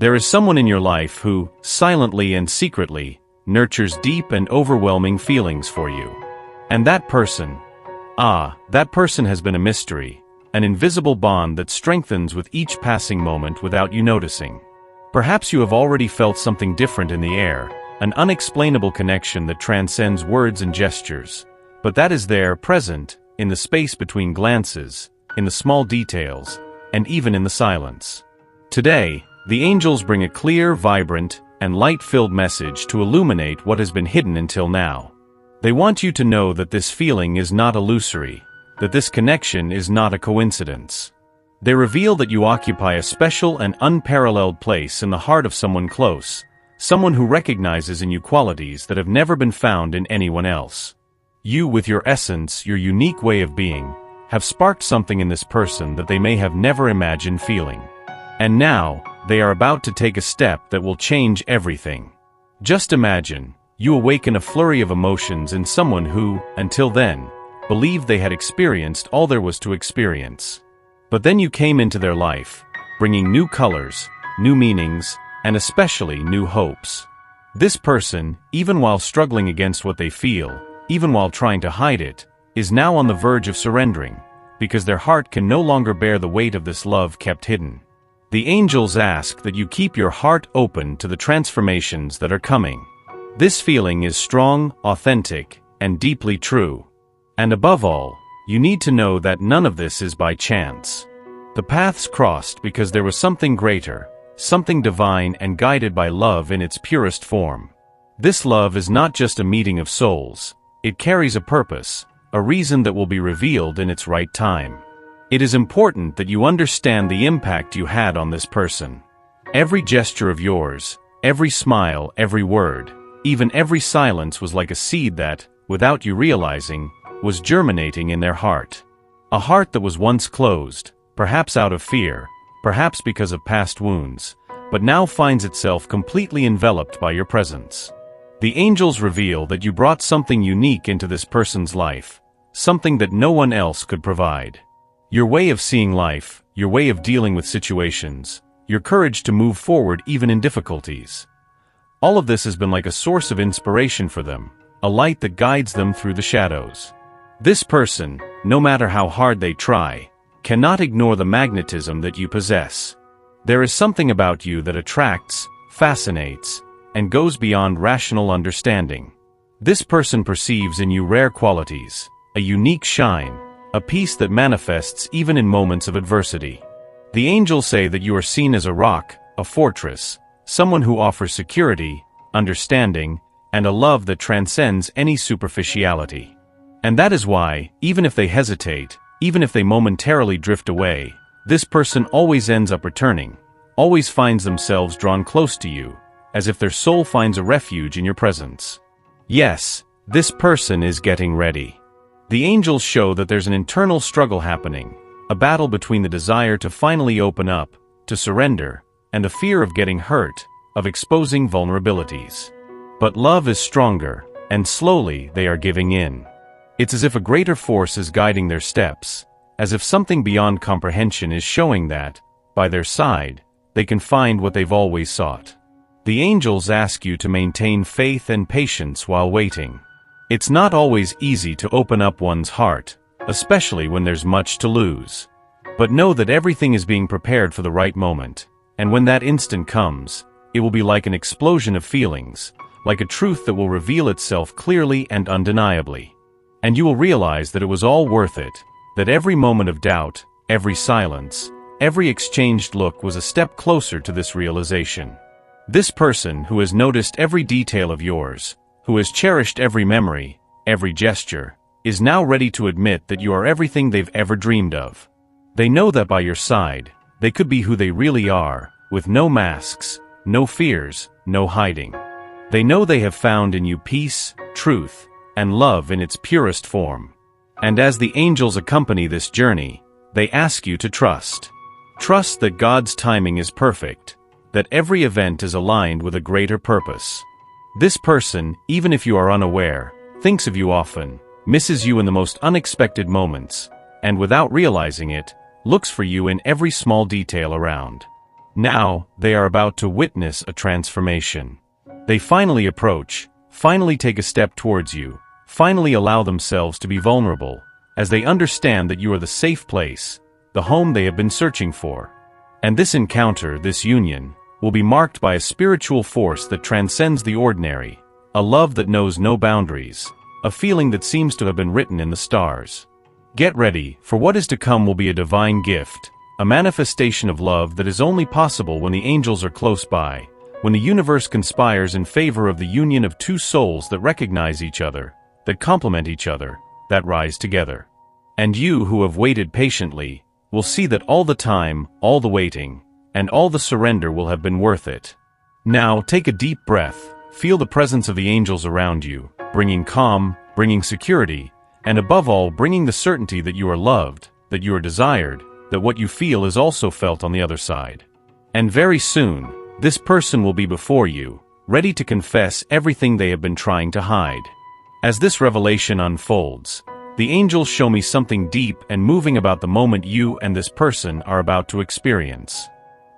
There is someone in your life who, silently and secretly, nurtures deep and overwhelming feelings for you. And that person has been a mystery, an invisible bond that strengthens with each passing moment without you noticing. Perhaps you have already felt something different in the air, an unexplainable connection that transcends words and gestures, but that is there, present, in the space between glances, in the small details, and even in the silence. Today, the angels bring a clear, vibrant, and light-filled message to illuminate what has been hidden until now. They want you to know that this feeling is not illusory, that this connection is not a coincidence. They reveal that you occupy a special and unparalleled place in the heart of someone close, someone who recognizes in you qualities that have never been found in anyone else. You, with your essence, your unique way of being, have sparked something in this person that they may have never imagined feeling. And now, they are about to take a step that will change everything. Just imagine, you awaken a flurry of emotions in someone who, until then, believed they had experienced all there was to experience. But then you came into their life, bringing new colors, new meanings, and especially new hopes. This person, even while struggling against what they feel, even while trying to hide it, is now on the verge of surrendering, because their heart can no longer bear the weight of this love kept hidden. The angels ask that you keep your heart open to the transformations that are coming. This feeling is strong, authentic, and deeply true. And above all, you need to know that none of this is by chance. The paths crossed because there was something greater, something divine and guided by love in its purest form. This love is not just a meeting of souls. It carries a purpose, a reason that will be revealed in its right time. It is important that you understand the impact you had on this person. Every gesture of yours, every smile, every word, even every silence was like a seed that, without you realizing, was germinating in their heart. A heart that was once closed, perhaps out of fear, perhaps because of past wounds, but now finds itself completely enveloped by your presence. The angels reveal that you brought something unique into this person's life, something that no one else could provide. Your way of seeing life, your way of dealing with situations, your courage to move forward even in difficulties. All of this has been like a source of inspiration for them, a light that guides them through the shadows. This person, no matter how hard they try, cannot ignore the magnetism that you possess. There is something about you that attracts, fascinates, and goes beyond rational understanding. This person perceives in you rare qualities, a unique shine, a peace that manifests even in moments of adversity. The angels say that you are seen as a rock, a fortress, someone who offers security, understanding, and a love that transcends any superficiality. And that is why, even if they hesitate, even if they momentarily drift away, this person always ends up returning, always finds themselves drawn close to you, as if their soul finds a refuge in your presence. Yes, this person is getting ready. The angels show that there's an internal struggle happening, a battle between the desire to finally open up, to surrender, and the fear of getting hurt, of exposing vulnerabilities. But love is stronger, and slowly they are giving in. It's as if a greater force is guiding their steps, as if something beyond comprehension is showing that, by their side, they can find what they've always sought. The angels ask you to maintain faith and patience while waiting. It's not always easy to open up one's heart, especially when there's much to lose. But know that everything is being prepared for the right moment, and when that instant comes, it will be like an explosion of feelings, like a truth that will reveal itself clearly and undeniably. And you will realize that it was all worth it, that every moment of doubt, every silence, every exchanged look was a step closer to this realization. This person who has noticed every detail of yours, who has cherished every memory, every gesture, is now ready to admit that you are everything they've ever dreamed of. They know that by your side, they could be who they really are, with no masks, no fears, no hiding. They know they have found in you peace, truth, and love in its purest form. And as the angels accompany this journey, they ask you to trust. Trust that God's timing is perfect, that every event is aligned with a greater purpose. This person, even if you are unaware, thinks of you often, misses you in the most unexpected moments, and without realizing it, looks for you in every small detail around. Now, they are about to witness a transformation. They finally approach, finally take a step towards you, finally allow themselves to be vulnerable, as they understand that you are the safe place, the home they have been searching for. And this encounter, this union, will be marked by a spiritual force that transcends the ordinary, a love that knows no boundaries, a feeling that seems to have been written in the stars. Get ready, for what is to come will be a divine gift, a manifestation of love that is only possible when the angels are close by, when the universe conspires in favor of the union of two souls that recognize each other, that complement each other, that rise together. And you who have waited patiently will see that all the time, all the waiting, and all the surrender will have been worth it. Now take a deep breath, feel the presence of the angels around you, bringing calm, bringing security, and above all bringing the certainty that you are loved, that you are desired, that what you feel is also felt on the other side. And very soon, this person will be before you, ready to confess everything they have been trying to hide. As this revelation unfolds, the angels show me something deep and moving about the moment you and this person are about to experience.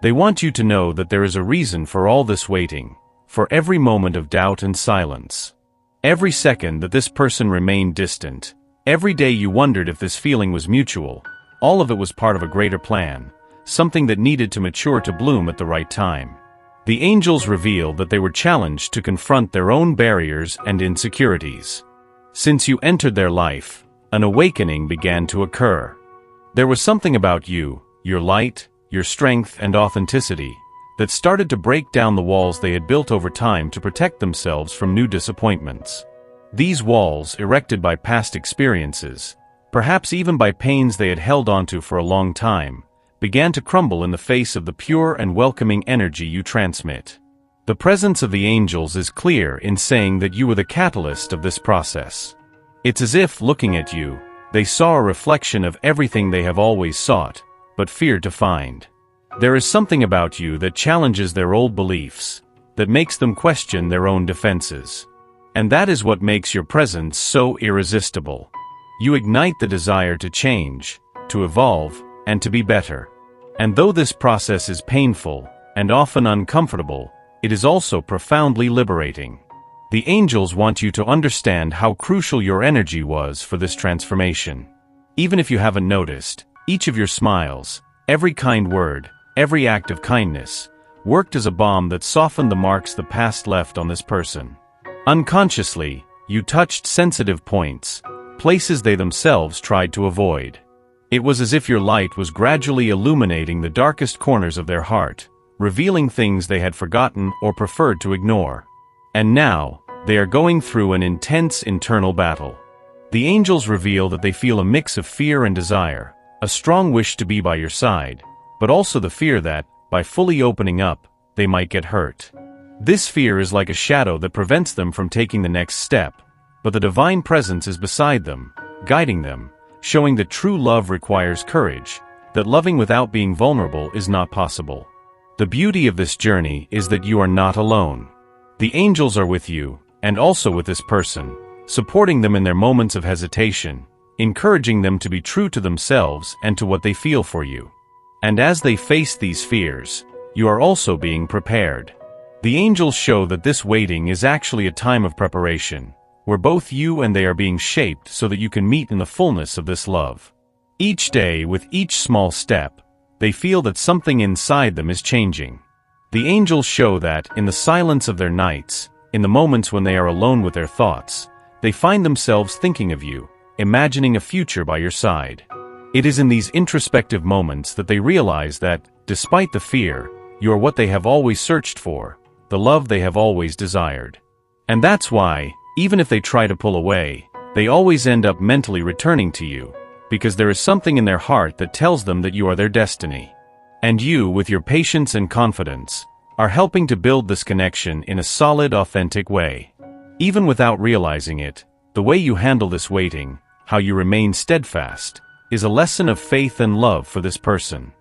They want you to know that there is a reason for all this waiting, for every moment of doubt and silence. Every second that this person remained distant, every day you wondered if this feeling was mutual, all of it was part of a greater plan, something that needed to mature to bloom at the right time. The angels revealed that they were challenged to confront their own barriers and insecurities. Since you entered their life, an awakening began to occur. There was something about you, your light, your strength and authenticity, that started to break down the walls they had built over time to protect themselves from new disappointments. These walls, erected by past experiences, perhaps even by pains they had held onto for a long time, began to crumble in the face of the pure and welcoming energy you transmit. The presence of the angels is clear in saying that you were the catalyst of this process. It's as if, looking at you, they saw a reflection of everything they have always sought, but feared to find. There is something about you that challenges their old beliefs, that makes them question their own defenses. And that is what makes your presence so irresistible. You ignite the desire to change, to evolve, and to be better. And though this process is painful, and often uncomfortable, it is also profoundly liberating. The angels want you to understand how crucial your energy was for this transformation. Even if you haven't noticed, each of your smiles, every kind word, every act of kindness, worked as a balm that softened the marks the past left on this person. Unconsciously, you touched sensitive points, places they themselves tried to avoid. It was as if your light was gradually illuminating the darkest corners of their heart, revealing things they had forgotten or preferred to ignore. And now, they are going through an intense internal battle. The angels reveal that they feel a mix of fear and desire, a strong wish to be by your side, but also the fear that, by fully opening up, they might get hurt. This fear is like a shadow that prevents them from taking the next step, but the divine presence is beside them, guiding them, showing that true love requires courage, that loving without being vulnerable is not possible. The beauty of this journey is that you are not alone. The angels are with you, and also with this person, supporting them in their moments of hesitation, encouraging them to be true to themselves and to what they feel for you. And as they face these fears, you are also being prepared. The angels show that this waiting is actually a time of preparation, where both you and they are being shaped so that you can meet in the fullness of this love. Each day, with each small step, they feel that something inside them is changing. The angels show that, in the silence of their nights, in the moments when they are alone with their thoughts, they find themselves thinking of you, imagining a future by your side. It is in these introspective moments that they realize that, despite the fear, you are what they have always searched for, the love they have always desired. And that's why, even if they try to pull away, they always end up mentally returning to you, because there is something in their heart that tells them that you are their destiny. And you, with your patience and confidence, are helping to build this connection in a solid, authentic way. Even without realizing it, the way you handle this waiting, how you remain steadfast, is a lesson of faith and love for this person.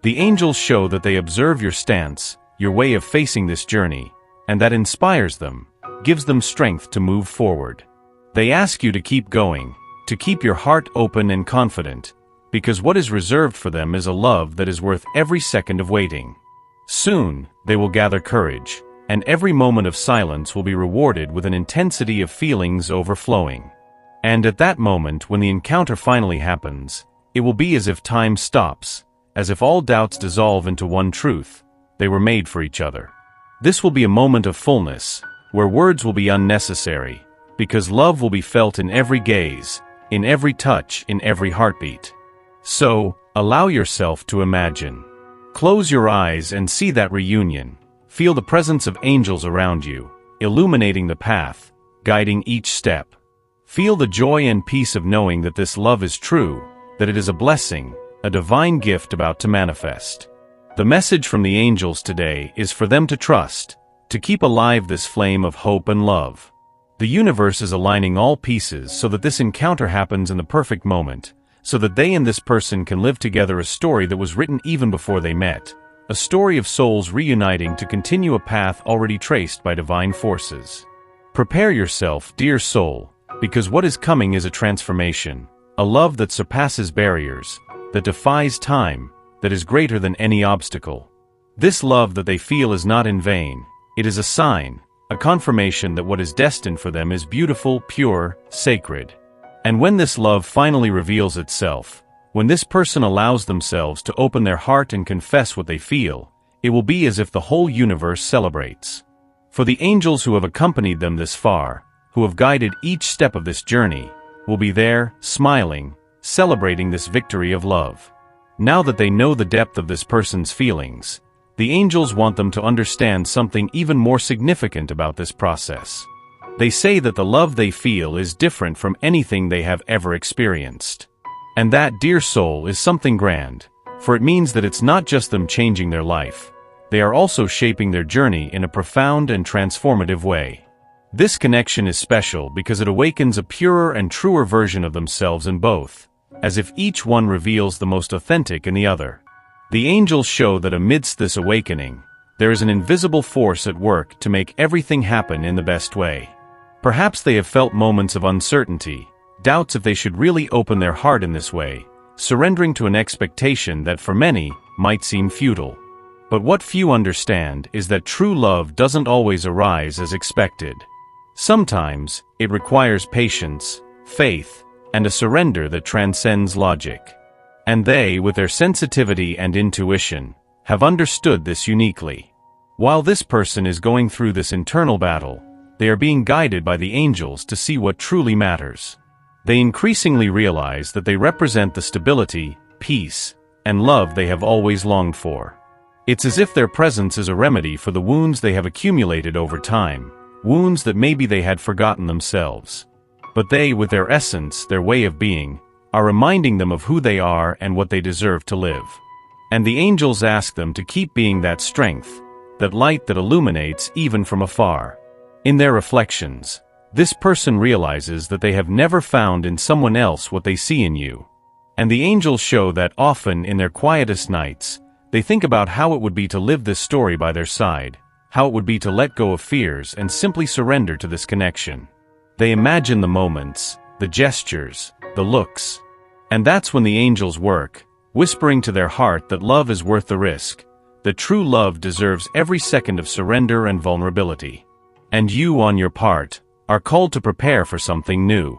The angels show that they observe your stance, your way of facing this journey, and that inspires them, gives them strength to move forward. They ask you to keep going, to keep your heart open and confident, because what is reserved for them is a love that is worth every second of waiting. Soon, they will gather courage, and every moment of silence will be rewarded with an intensity of feelings overflowing. And at that moment, when the encounter finally happens, it will be as if time stops, as if all doubts dissolve into one truth: they were made for each other. This will be a moment of fullness, where words will be unnecessary, because love will be felt in every gaze, in every touch, in every heartbeat. So, allow yourself to imagine. Close your eyes and see that reunion. Feel the presence of angels around you, illuminating the path, guiding each step. Feel the joy and peace of knowing that this love is true, that it is a blessing, a divine gift about to manifest. The message from the angels today is for them to trust, to keep alive this flame of hope and love. The universe is aligning all pieces so that this encounter happens in the perfect moment, so that they and this person can live together a story that was written even before they met, a story of souls reuniting to continue a path already traced by divine forces. Prepare yourself, dear soul, because what is coming is a transformation, a love that surpasses barriers, that defies time, that is greater than any obstacle. This love that they feel is not in vain. It is a sign, a confirmation that what is destined for them is beautiful, pure, sacred. And when this love finally reveals itself, when this person allows themselves to open their heart and confess what they feel, it will be as if the whole universe celebrates. For the angels who have accompanied them this far, who have guided each step of this journey, will be there, smiling, celebrating this victory of love. Now that they know the depth of this person's feelings, the angels want them to understand something even more significant about this process. They say that the love they feel is different from anything they have ever experienced. And that, dear soul, is something grand, for it means that it's not just them changing their life. They are also shaping their journey in a profound and transformative way. This connection is special because it awakens a purer and truer version of themselves in both, as if each one reveals the most authentic in the other. The angels show that amidst this awakening, there is an invisible force at work to make everything happen in the best way. Perhaps they have felt moments of uncertainty, doubts if they should really open their heart in this way, surrendering to an expectation that for many might seem futile. But what few understand is that true love doesn't always arise as expected. Sometimes, it requires patience, faith, and a surrender that transcends logic. And they, with their sensitivity and intuition, have understood this uniquely. While this person is going through this internal battle, they are being guided by the angels to see what truly matters. They increasingly realize that they represent the stability, peace, and love they have always longed for. It's as if their presence is a remedy for the wounds they have accumulated over time, wounds that maybe they had forgotten themselves. But they, with their essence, their way of being, are reminding them of who they are and what they deserve to live. And the angels ask them to keep being that strength, that light that illuminates even from afar. In their reflections, this person realizes that they have never found in someone else what they see in you. And the angels show that often in their quietest nights, they think about how it would be to live this story by their side, how it would be to let go of fears and simply surrender to this connection. They imagine the moments, the gestures, the looks. And that's when the angels work, whispering to their heart that love is worth the risk, that true love deserves every second of surrender and vulnerability. And you, on your part, are called to prepare for something new.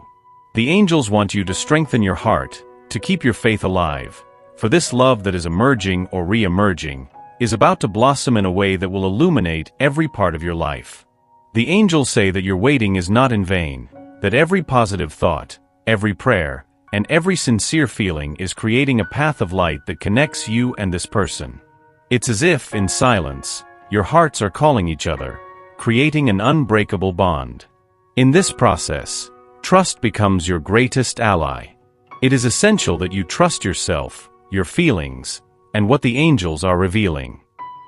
The angels want you to strengthen your heart, to keep your faith alive, for this love that is emerging or re-emerging is about to blossom in a way that will illuminate every part of your life. The angels say that your waiting is not in vain, that every positive thought, every prayer, and every sincere feeling is creating a path of light that connects you and this person. It's as if, in silence, your hearts are calling each other, creating an unbreakable bond. In this process, trust becomes your greatest ally. It is essential that you trust yourself, your feelings, and what the angels are revealing.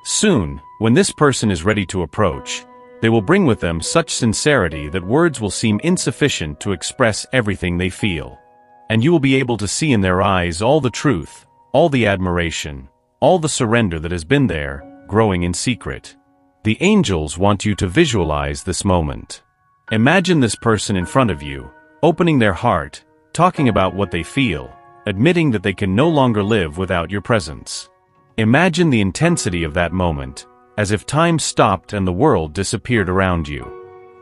Soon, when this person is ready to approach, they will bring with them such sincerity that words will seem insufficient to express everything they feel. And you will be able to see in their eyes all the truth, all the admiration, all the surrender that has been there, growing in secret. The angels want you to visualize this moment. Imagine this person in front of you, opening their heart, talking about what they feel, admitting that they can no longer live without your presence. Imagine the intensity of that moment, as if time stopped and the world disappeared around you.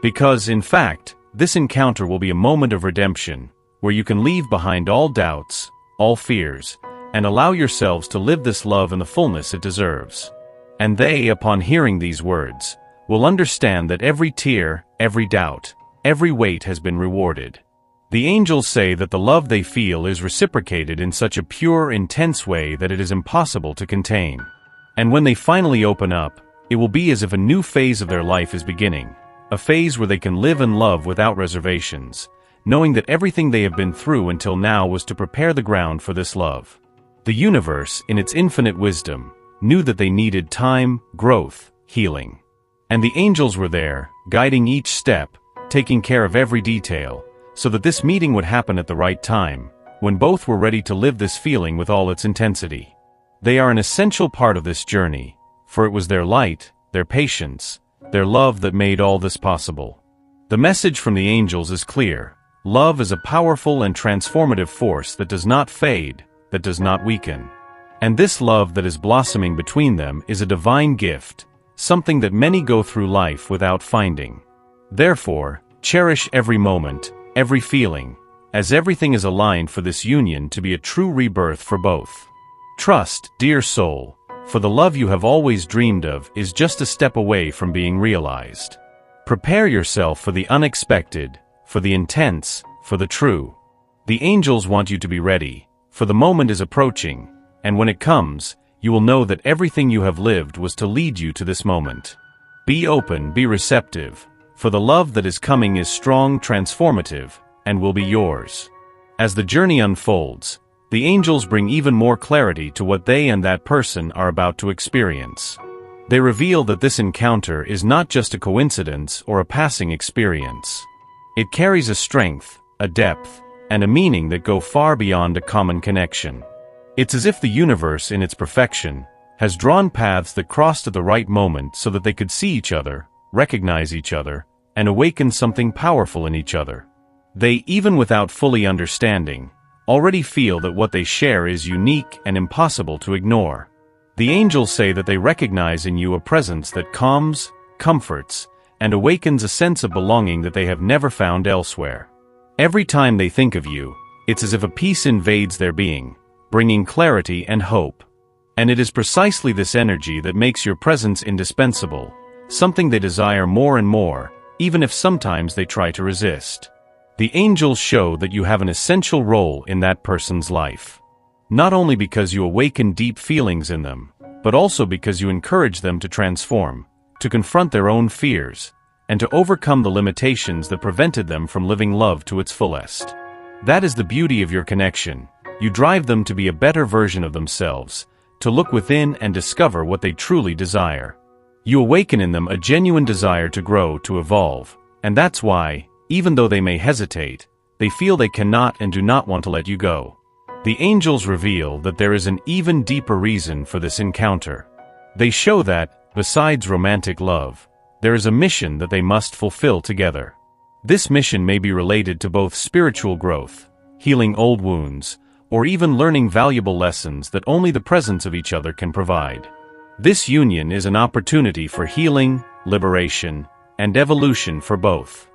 Because, in fact, this encounter will be a moment of redemption, where you can leave behind all doubts, all fears, and allow yourselves to live this love in the fullness it deserves. And they, upon hearing these words, will understand that every tear, every doubt, every weight has been rewarded. The angels say that the love they feel is reciprocated in such a pure, intense way that it is impossible to contain. And when they finally open up, it will be as if a new phase of their life is beginning, a phase where they can live and love without reservations, knowing that everything they have been through until now was to prepare the ground for this love. The universe, in its infinite wisdom, knew that they needed time, growth, healing. And the angels were there, guiding each step, taking care of every detail, so that this meeting would happen at the right time, when both were ready to live this feeling with all its intensity. They are an essential part of this journey, for it was their light, their patience, their love that made all this possible. The message from the angels is clear. Love is a powerful and transformative force that does not fade, that does not weaken. And this love that is blossoming between them is a divine gift, something that many go through life without finding. Therefore, cherish every moment, every feeling, as everything is aligned for this union to be a true rebirth for both. Trust, dear soul, for the love you have always dreamed of is just a step away from being realized. Prepare yourself for the unexpected, for the intense, for the true. The angels want you to be ready, for the moment is approaching, and when it comes, you will know that everything you have lived was to lead you to this moment. Be open, be receptive, for the love that is coming is strong, transformative, and will be yours. As the journey unfolds, the angels bring even more clarity to what they and that person are about to experience. They reveal that this encounter is not just a coincidence or a passing experience. It carries a strength, a depth, and a meaning that go far beyond a common connection. It's as if the universe, in its perfection, has drawn paths that crossed at the right moment so that they could see each other, recognize each other, and awaken something powerful in each other. They, even without fully understanding, already feel that what they share is unique and impossible to ignore. The angels say that they recognize in you a presence that calms, comforts, and awakens a sense of belonging that they have never found elsewhere. Every time they think of you, it's as if a peace invades their being, bringing clarity and hope. And it is precisely this energy that makes your presence indispensable, something they desire more and more, even if sometimes they try to resist. The angels show that you have an essential role in that person's life. Not only because you awaken deep feelings in them, but also because you encourage them to transform, to confront their own fears, and to overcome the limitations that prevented them from living love to its fullest. That is the beauty of your connection. You drive them to be a better version of themselves, to look within and discover what they truly desire. You awaken in them a genuine desire to grow, to evolve, and that's why, even though they may hesitate, they feel they cannot and do not want to let you go. The angels reveal that there is an even deeper reason for this encounter. They show that, besides romantic love, there is a mission that they must fulfill together. This mission may be related to both spiritual growth, healing old wounds, or even learning valuable lessons that only the presence of each other can provide. This union is an opportunity for healing, liberation, and evolution for both.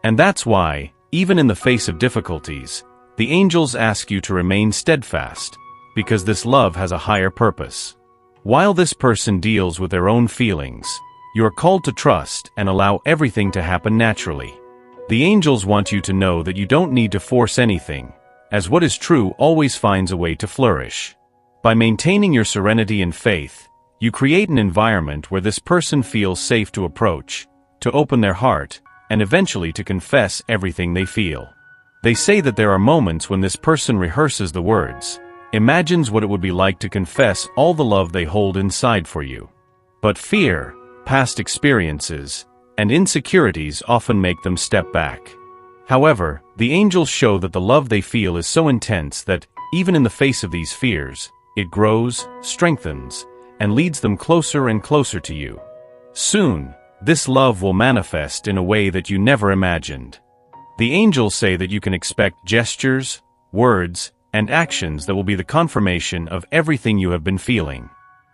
And that's why, even in the face of difficulties, the angels ask you to remain steadfast, because this love has a higher purpose. While this person deals with their own feelings, you are called to trust and allow everything to happen naturally. The angels want you to know that you don't need to force anything, as what is true always finds a way to flourish. By maintaining your serenity and faith, you create an environment where this person feels safe to approach, to open their heart, and eventually to confess everything they feel. They say that there are moments when this person rehearses the words, imagines what it would be like to confess all the love they hold inside for you. But fear, past experiences, and insecurities often make them step back. However, the angels show that the love they feel is so intense that, even in the face of these fears, it grows, strengthens, and leads them closer and closer to you. Soon, this love will manifest in a way that you never imagined. The angels say that you can expect gestures, words, and actions that will be the confirmation of everything you have been feeling.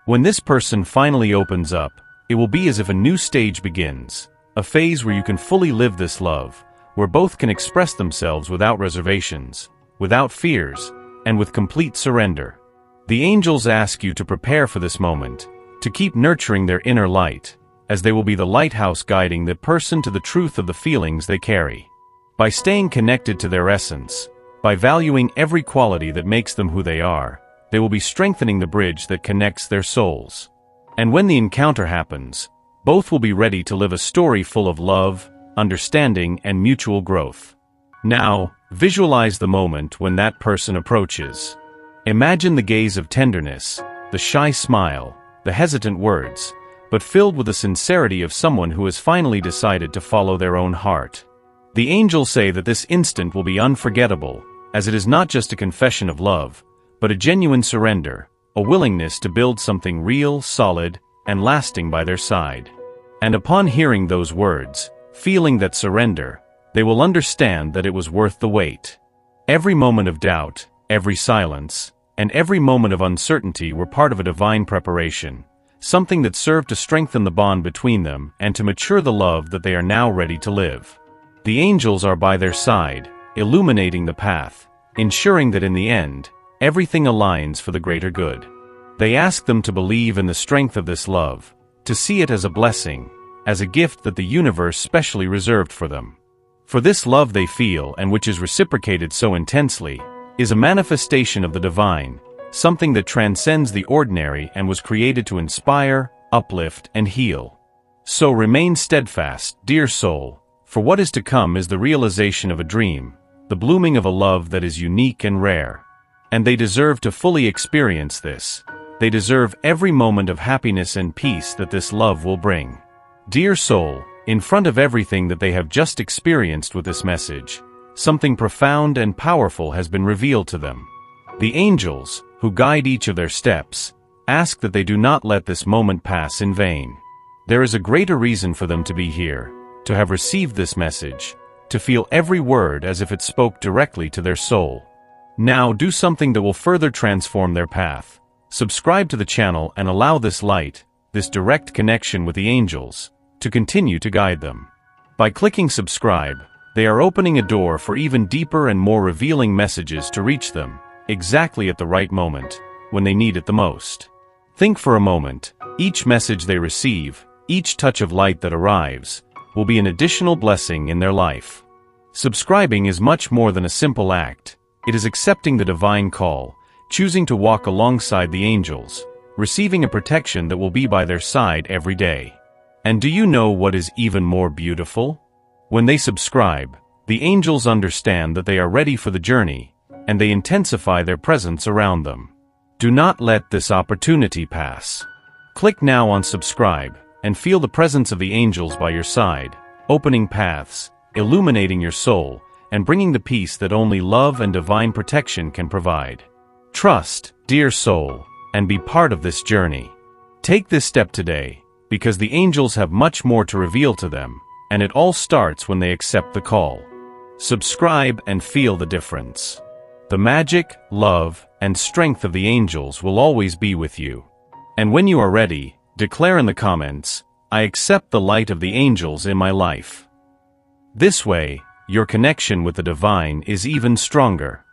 When this person finally opens up, it will be as if a new stage begins, a phase where you can fully live this love, where both can express themselves without reservations, without fears, and with complete surrender. The angels ask you to prepare for this moment, to keep nurturing their inner light, as they will be the lighthouse guiding the person to the truth of the feelings they carry. By staying connected to their essence, by valuing every quality that makes them who they are, they will be strengthening the bridge that connects their souls. And when the encounter happens, both will be ready to live a story full of love, understanding, and mutual growth. Now, visualize the moment when that person approaches. Imagine the gaze of tenderness, the shy smile, the hesitant words, but filled with the sincerity of someone who has finally decided to follow their own heart. The angels say that this instant will be unforgettable, as it is not just a confession of love, but a genuine surrender, a willingness to build something real, solid, and lasting by their side. And upon hearing those words, feeling that surrender, they will understand that it was worth the wait. Every moment of doubt, every silence, and every moment of uncertainty were part of a divine preparation, something that served to strengthen the bond between them and to mature the love that they are now ready to live. The angels are by their side, illuminating the path, ensuring that in the end, everything aligns for the greater good. They ask them to believe in the strength of this love, to see it as a blessing, as a gift that the universe specially reserved for them. For this love they feel, and which is reciprocated so intensely, is a manifestation of the divine, something that transcends the ordinary and was created to inspire, uplift, and heal. So remain steadfast, dear soul, for what is to come is the realization of a dream, the blooming of a love that is unique and rare. And they deserve to fully experience this. They deserve every moment of happiness and peace that this love will bring. Dear soul, in front of everything that they have just experienced with this message, something profound and powerful has been revealed to them. The angels, who guide each of their steps, ask that they do not let this moment pass in vain. There is a greater reason for them to be here, to have received this message, to feel every word as if it spoke directly to their soul. Now do something that will further transform their path. Subscribe to the channel and allow this light, this direct connection with the angels, to continue to guide them. By clicking subscribe, they are opening a door for even deeper and more revealing messages to reach them, exactly at the right moment, when they need it the most. Think for a moment, each message they receive, each touch of light that arrives, will be an additional blessing in their life. Subscribing is much more than a simple act. It is accepting the divine call, choosing to walk alongside the angels, receiving a protection that will be by their side every day. And do you know what is even more beautiful? When they subscribe, the angels understand that they are ready for the journey, and they intensify their presence around them. Do not let this opportunity pass. Click now on subscribe, and feel the presence of the angels by your side, opening paths, illuminating your soul, and bringing the peace that only love and divine protection can provide. Trust, dear soul, and be part of this journey. Take this step today, because the angels have much more to reveal to them, and it all starts when they accept the call. Subscribe and feel the difference. The magic, love, and strength of the angels will always be with you. And when you are ready, declare in the comments, "I accept the light of the angels in my life." This way, your connection with the divine is even stronger.